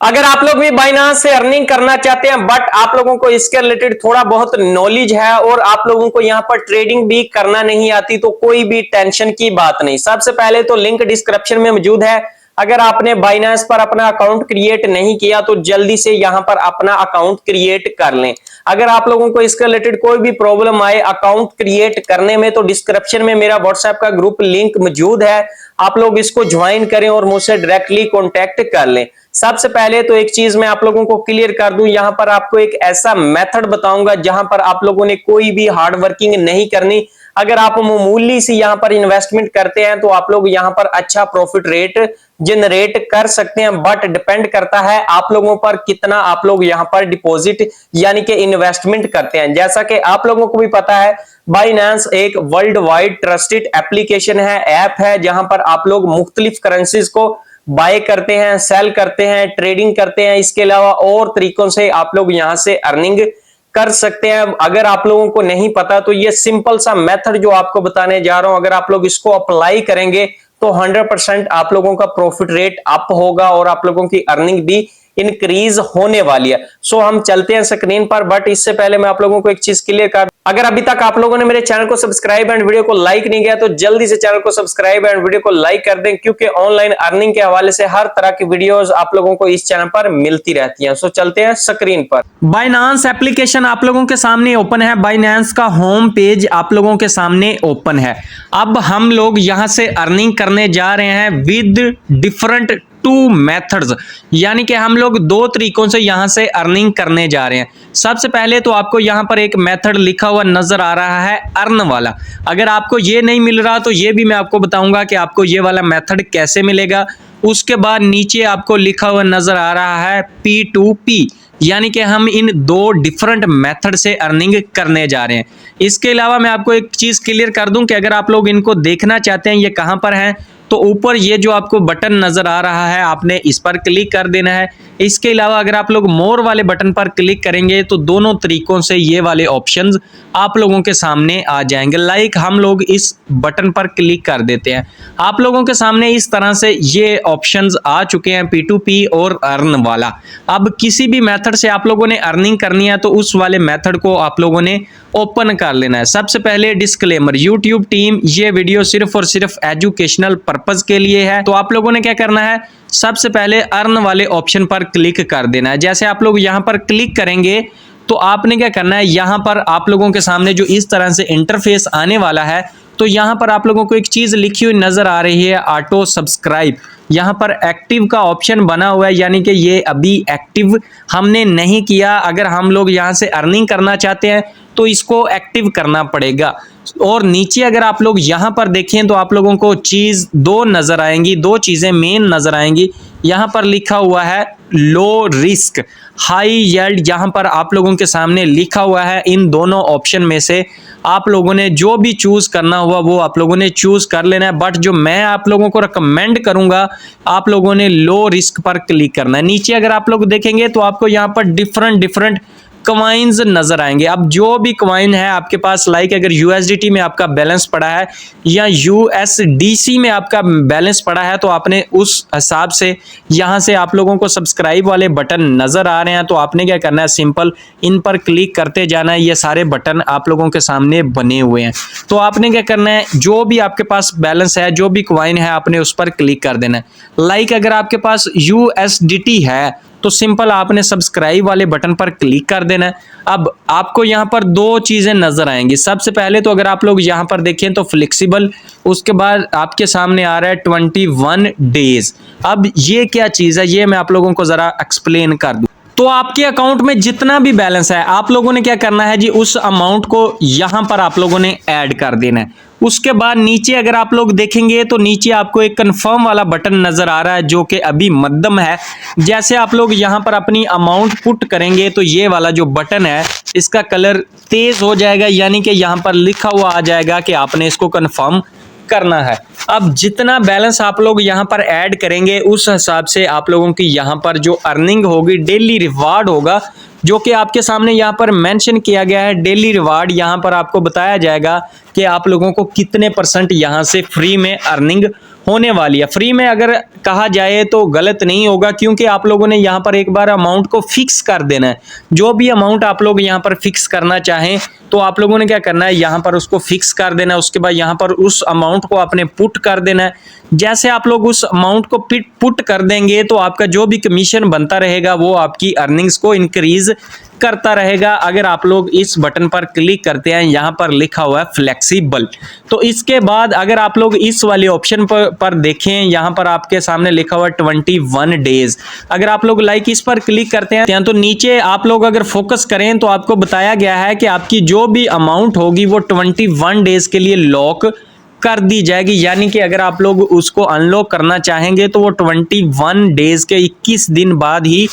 अगर आप लोग भी बाइनांस से अर्निंग करना चाहते हैं बट आप लोगों को इसके रिलेटेड थोड़ा बहुत नॉलेज है और आप लोगों को यहां पर ट्रेडिंग भी करना नहीं आती तो कोई भी टेंशन की बात नहीं। सबसे पहले तो लिंक डिस्क्रिप्शन में मौजूद है। अगर आपने बाइनांस पर अपना अकाउंट क्रिएट नहीं किया तो जल्दी से यहां पर अपना अकाउंट क्रिएट कर लें। अगर आप लोगों को इसके रिलेटेड कोई भी प्रॉब्लम आए अकाउंट क्रिएट करने में तो डिस्क्रिप्शन में मेरा व्हाट्सएप का ग्रुप लिंक मौजूद है, आप लोग इसको ज्वाइन करें और मुझसे डायरेक्टली कॉन्टेक्ट कर लें। सबसे पहले तो एक चीज मैं आप लोगों को क्लियर कर दूं, यहां पर आपको एक ऐसा मेथड बताऊंगा जहां पर आप लोगों ने कोई भी हार्ड वर्किंग नहीं करनी। अगर आप मामूली सी यहां पर इन्वेस्टमेंट करते हैं तो आप लोग यहां पर अच्छा प्रॉफिट रेट जनरेट कर सकते हैं, बट डिपेंड करता है आप लोगों पर कितना आप लोग यहां पर डिपॉजिट यानी कि इन्वेस्टमेंट करते हैं। जैसा कि आप लोगों को भी पता है बाइनेंस एक वर्ल्ड वाइड ट्रस्टेड एप्लीकेशन है, ऐप है, जहां पर आप लोग मुख्तलिफ करेंसीज को बाय करते हैं, सेल करते हैं, ट्रेडिंग करते हैं। इसके अलावा और तरीकों से आप लोग यहां से अर्निंग कर सकते हैं। अगर आप लोगों को नहीं पता तो ये सिंपल सा मेथड जो आपको बताने जा रहा हूं, अगर आप लोग इसको अप्लाई करेंगे तो 100% आप लोगों का प्रॉफिट रेट अप होगा और आप लोगों की अर्निंग भी इंक्रीज होने वाली है। सो हम चलते हैं स्क्रीन पर, बट इससे पहले मैं आप लोगों को एक चीज क्लियर कर, अगर अभी तक आप लोगों ने मेरे चैनल को सब्सक्राइब एंड वीडियो को लाइक नहीं किया तो जल्दी से चैनल को सब्सक्राइब एंड वीडियो को लाइक कर दें, क्योंकि ऑनलाइन अर्निंग के हवाले से हर तरह की वीडियोस आप लोगों को इस चैनल पर मिलती रहती हैं। सो चलते हैं स्क्रीन पर। बाइनांस एप्लीकेशन आप लोगों के सामने ओपन है, बाइनांस का होम पेज आप लोगों के सामने ओपन है। अब हम लोग यहां से अर्निंग करने जा रहे हैं विद डिफरेंट टू मेथड्स, यानी कि हम लोग दो तरीकों से यहां से अर्निंग करने जा रहे हैं। सबसे पहले तो आपको यहां पर एक मेथड लिखा हुआ नजर आ रहा है अर्न वाला। अगर आपको ये नहीं मिल रहा तो ये भी मैं आपको बताऊंगा कि आपको ये वाला मेथड कैसे मिलेगा। उसके बाद नीचे आपको लिखा हुआ नजर आ रहा है P2P, यानी कि हम इन दो डिफरेंट मेथड से अर्निंग करने जा रहे हैं। इसके अलावा मैं आपको एक चीज क्लियर कर दूं कि अगर आप लोग इनको देखना चाहते हैं ये कहां पर है तो ऊपर ये जो आपको बटन नजर आ रहा है आपने इस पर क्लिक कर देना है। इसके अलावा अगर आप लोग मोर वाले बटन पर क्लिक करेंगे तो दोनों तरीकों से ये वाले ऑप्शंस आप लोगों के सामने आ जाएंगे। लाइक हम लोग इस बटन पर क्लिक कर देते हैं, आप लोगों के सामने इस तरह से ये ऑप्शंस आ चुके हैं P2P और अर्न वाला। अब किसी भी मेथड से आप लोगों ने अर्निंग करनी है तो उस वाले मेथड को आप लोगों ने ओपन कर लेना है। सबसे पहले डिस्क्लेमर, यूट्यूब टीम ये वीडियो सिर्फ और सिर्फ एजुकेशनल पर्पस के लिए है। तो आप लोगों ने क्या करना है, सबसे पहले अर्न वाले ऑप्शन पर क्लिक कर देना है। जैसे आप लोग यहां पर क्लिक करेंगे तो आपने क्या करना है, यहां पर आप लोगों के सामने जो इस तरह से इंटरफेस आने वाला है तो यहां पर आप लोगों को एक चीज लिखी हुई नजर आ रही है ऑटो सब्सक्राइब। यहां पर एक्टिव का ऑप्शन बना हुआ है, यानी कि ये अभी एक्टिव हमने नहीं किया। अगर हम लोग यहां से अर्निंग करना चाहते हैं तो इसको एक्टिव करना पड़ेगा। और नीचे अगर आप लोग यहां पर देखें तो आप लोगों को चीज दो नजर आएंगी, दो चीजें मेन नजर आएंगी। यहां पर लिखा हुआ है लो रिस्क हाई यील्ड, यहां पर आप लोगों के सामने लिखा हुआ है। इन दोनों ऑप्शन में से आप लोगों ने जो भी चूज करना हुआ वो आप लोगों ने चूज कर लेना है, बट जो मैं आप लोगों को रिकमेंड करूंगा आप लोगों ने लो रिस्क पर क्लिक करना है। नीचे अगर आप लोग देखेंगे तो आपको यहां पर डिफरेंट कॉइन्स नजर आएंगे। अब जो भी कॉइन है आपके पास, लाइक अगर USDT में आपका बैलेंस पड़ा है या USDC में आपका बैलेंस पड़ा है तो आपने उस हिसाब से यहां से आप लोगों को सब्सक्राइब वाले बटन नजर आ रहे हैं तो आपने क्या करना है, सिंपल इन पर क्लिक करते जाना है। ये सारे बटन आप लोगों के सामने बने हुए हैं तो आपने क्या करना है, जो भी आपके पास बैलेंस है, जो भी कॉइन है, आपने उस पर क्लिक कर देना है। लाइक अगर आपके पास USDT है तो सिंपल आपने सब्सक्राइब वाले बटन पर क्लिक कर देना है। अब आपको यहां पर दो चीजें नजर आएंगी। सबसे पहले तो अगर आप लोग यहां पर देखें तो फ्लेक्सिबल, उसके बाद आपके सामने आ रहा है 21 डेज। अब ये क्या चीज है ये मैं आप लोगों को जरा एक्सप्लेन कर दूं। तो आपके अकाउंट में जितना भी बैलेंस है आप लोगों ने क्या करना है जी, उस अमाउंट को यहां पर आप लोगों ने ऐड कर देना है। उसके बाद नीचे अगर आप लोग देखेंगे तो नीचे आपको एक कंफर्म वाला बटन नजर आ रहा है जो कि अभी मध्यम है। जैसे आप लोग यहां पर अपनी अमाउंट पुट करेंगे तो ये वाला जो बटन है इसका कलर तेज हो जाएगा, यानी कि यहां पर लिखा हुआ आ जाएगा कि आपने इसको कंफर्म करना है। अब जितना बैलेंस आप लोग यहां पर ऐड करेंगे उस हिसाब से आप लोगों की यहां पर जो अर्निंग होगी, डेली रिवार्ड होगा, जो कि आपके सामने यहां पर मेंशन किया गया है। डेली रिवार्ड यहां पर आपको बताया जाएगा कि आप लोगों को कितने % यहां से फ्री में अर्निंग होने वाली है। फ्री में अगर कहा जाए तो गलत नहीं होगा, क्योंकि आप लोगों ने यहाँ पर एक बार अमाउंट को फिक्स कर देना है। जो भी अमाउंट आप लोग यहाँ पर फिक्स करना चाहें तो आप लोगों ने क्या करना है, यहाँ पर उसको फिक्स कर देना है। उसके बाद यहाँ पर उस अमाउंट को आपने पुट कर देना है। जैसे आप लोग उस अमाउंट को पुट कर देंगे तो आपका जो भी कमीशन बनता रहेगा वो आपकी अर्निंग्स को इंक्रीज करता रहेगा। अगर आप लोग इस बटन पर क्लिक करते हैं, यहाँ पर लिखा हुआ है फ्लेक्सिबल, तो इसके बाद अगर आप लोग इस वाले ऑप्शन पर देखें, यहाँ पर आपके सामने लिखा हुआ है 21 डेज। अगर आप लोग लाइक इस पर क्लिक करते हैं तो नीचे आप लोग अगर फोकस करें तो आपको बताया गया है कि आपकी जो भी अमाउंट होगी वो 21 डेज के लिए लॉक कर दी जाएगी। यानी कि अगर आप लोग उसको अनलॉक करना चाहेंगे तो वो 21 डेज के 21 दिन बाद ही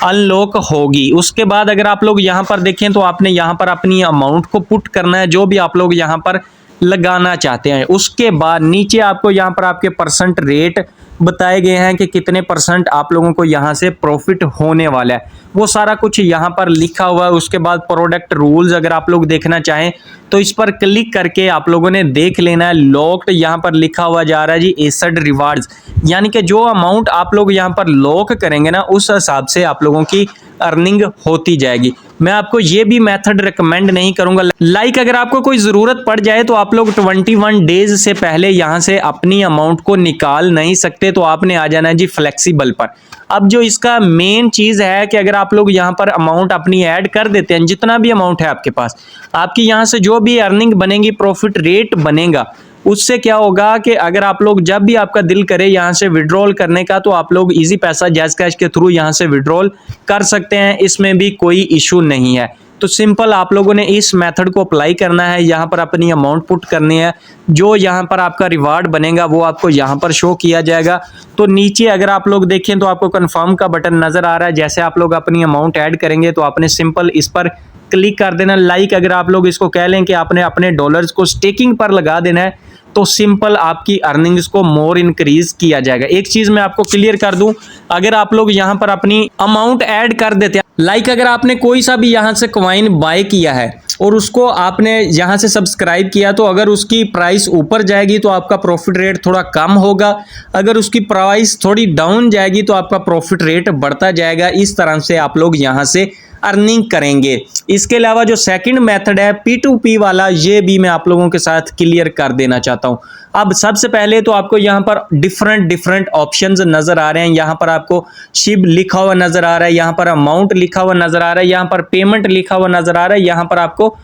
अनलॉक होगी। उसके बाद अगर आप लोग यहाँ पर देखें तो आपने यहाँ पर अपनी अमाउंट को पुट करना है, जो भी आप लोग यहाँ पर लगाना चाहते हैं। उसके बाद नीचे आपको यहाँ पर आपके परसेंट रेट बताए गए हैं कि कितने परसेंट आप लोगों को यहाँ से प्रॉफिट होने वाला है, वो सारा कुछ यहाँ पर लिखा हुआ है। उसके बाद प्रोडक्ट रूल्स अगर आप लोग देखना चाहें तो इस पर क्लिक करके आप लोगों ने देख लेना है। लॉक्ड यहाँ पर लिखा हुआ जा रहा है जी एसेट रिवार्ड्स, यानी कि जो अमाउंट आप लोग यहाँ पर लॉक करेंगे ना उस हिसाब से आप लोगों की अर्निंग होती जाएगी। मैं आपको ये भी मेथड रिकमेंड नहीं करूंगा। लाइक अगर आपको कोई जरूरत पड़ जाए तो आप लोग 21 डेज से पहले यहां से अपनी अमाउंट को निकाल नहीं सकते, तो आपने आ जाना है जी फ्लेक्सिबल पर। अब जो इसका मेन चीज है कि अगर आप लोग यहां पर अमाउंट अपनी ऐड कर देते हैं, जितना भी अमाउंट है आपके पास, आपकी यहां से जो भी अर्निंग बनेगी, प्रॉफिट रेट बनेगा, उससे क्या होगा कि अगर आप लोग जब भी आपका दिल करे यहां से विड्रॉल करने का तो आप लोग इजी पैसा जैज़ कैश के थ्रू यहां से विड्रॉल कर सकते हैं। इसमें भी कोई इशू नहीं है। तो सिंपल आप लोगों ने इस मेथड को अप्लाई करना है, यहाँ पर अपनी अमाउंट पुट करनी है, जो यहाँ पर आपका रिवार्ड बनेगा वो आपको यहाँ पर शो किया जाएगा। तो नीचे अगर आप लोग देखें तो आपको कंफर्म का बटन नजर आ रहा है। जैसे आप लोग अपनी अमाउंट ऐड करेंगे तो आपने सिंपल इस पर क्लिक कर देना। लाइक अगर आप लोग इसको कह लें कि आपने अपने डॉलर्स को स्टेकिंग पर लगा देना है तो सिंपल आपकी अर्निंग्स को मोर इंक्रीज किया जाएगा। एक चीज मैं आपको क्लियर कर दूं, अगर आप लोग यहां पर अपनी अमाउंट ऐड कर देते हैं, लाइक अगर आपने कोई सा भी यहां से कॉइन बाय किया है और उसको आपने यहां से सब्सक्राइब किया, तो अगर उसकी प्राइस ऊपर जाएगी तो आपका प्रॉफिट रेट थोड़ा कम होगा, अगर उसकी प्राइस थोड़ी डाउन जाएगी तो आपका प्रॉफिट रेट बढ़ता जाएगा। इस तरह से आप लोग यहां से अर्निंग करेंगे। इसके अलावा जो सेकंड मेथड है P2P वाला, ये भी मैं आप लोगों के साथ क्लियर कर देना चाहता हूं। अब सबसे पहले तो आपको यहां पर डिफरेंट ऑप्शंस नजर आ रहे हैं। यहां पर आपको शिप लिखा हुआ नजर आ रहा है, यहां पर अमाउंट लिखा हुआ नजर आ रहा है, यहां पर पेमेंट लिखा हुआ नजर आ रहा है, यहां पर आपको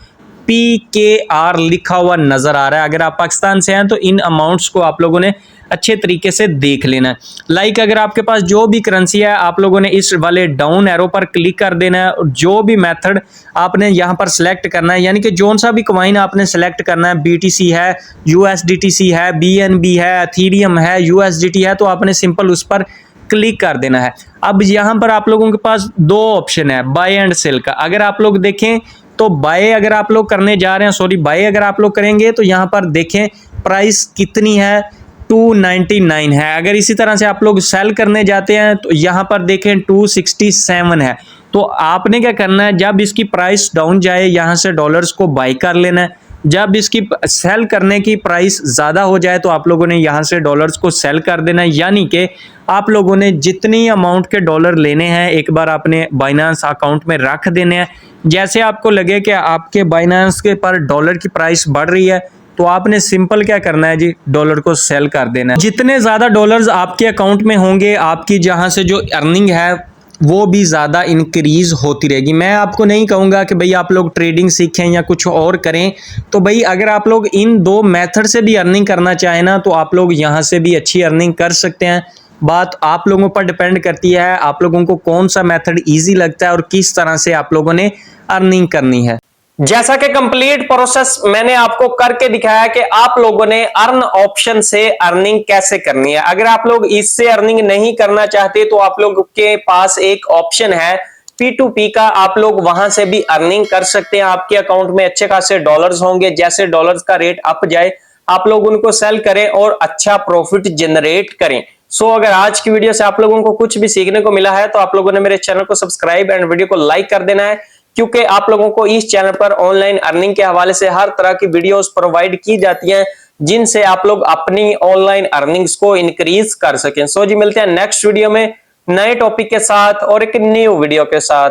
PKR लिखा हुआ नजर आ रहा है। अगर आप पाकिस्तान से हैं तो इन अमाउंट्स को आप लोगों ने अच्छे तरीके से देख लेना है। लाइक अगर आपके पास जो भी करेंसी है आप लोगों ने इस वाले डाउन एरो पर क्लिक कर देना है और जो भी मेथड आपने यहां पर सिलेक्ट करना है, यानी कि जोन सा भी कॉइन आपने सिलेक्ट करना है, BTC है, USDTC है, BNB है, एथेरियम है, USDT है, तो आपने सिंपल उस पर क्लिक कर देना है। अब यहां पर आप लोगों के पास दो ऑप्शन है, बाय एंड सेल का। अगर आप लोग देखें तो बाय अगर आप लोग करने जा रहे हैं, बाय अगर आप लोग करेंगे तो यहां पर देखें प्राइस कितनी है, 299 है। अगर इसी तरह से आप लोग सेल करने जाते हैं तो यहां पर देखें 267 है। तो आपने क्या करना है, जब इसकी प्राइस डाउन जाए यहां से डॉलर्स को बाय कर लेना है, जब इसकी सेल करने की प्राइस ज्यादा हो जाए तो आप लोगों ने यहां से डॉलर्स को सेल कर देना है। यानी कि आप लोगों ने जितनी अमाउंट के डॉलर लेने हैं एक बार आपने बाइनेंस अकाउंट में रख देने हैं। जैसे आपको लगे कि आपके बाइनेंस के पर डॉलर की प्राइस बढ़ रही है तो आपने सिंपल क्या करना है जी, डॉलर को सेल कर देना है। जितने ज्यादा डॉलर्स आपके अकाउंट में होंगे आपकी जहां से जो अर्निंग है वो भी ज्यादा इंक्रीज होती रहेगी। मैं आपको नहीं कहूंगा कि भाई आप लोग ट्रेडिंग सीखें या कुछ और करें, तो भाई अगर आप लोग इन दो मेथड से भी अर्निंग करना चाहें ना तो आप लोग यहां से भी अच्छी अर्निंग कर सकते हैं। बात आप लोगों पर डिपेंड करती है, आप लोगों को कौन सा मेथड इजी लगता है और किस तरह से आप लोगों ने अर्निंग करनी है। जैसा कि कंप्लीट प्रोसेस मैंने आपको करके दिखाया कि आप लोगों ने अर्न ऑप्शन से अर्निंग कैसे करनी है। अगर आप लोग इससे अर्निंग नहीं करना चाहते तो आप लोग के पास एक ऑप्शन है P2P का, आप लोग वहां से भी अर्निंग कर सकते हैं। आपके अकाउंट में अच्छे खासे डॉलर्स होंगे, जैसे डॉलर्स का रेट अप जाए आप लोग उनको सेल करें और अच्छा प्रॉफिट जनरेट करें। सो अगर आज की वीडियो से आप लोगों को कुछ भी सीखने को मिला है तो आप लोगों ने मेरे चैनल को सब्सक्राइब एंड वीडियो को लाइक कर देना है, क्योंकि आप लोगों को इस चैनल पर ऑनलाइन अर्निंग के हवाले से हर तरह की वीडियोस प्रोवाइड की जाती हैं जिनसे आप लोग अपनी ऑनलाइन अर्निंग्स को इंक्रीज कर सकें। सो जी मिलते हैं नेक्स्ट वीडियो में नए टॉपिक के साथ और एक न्यू वीडियो के साथ।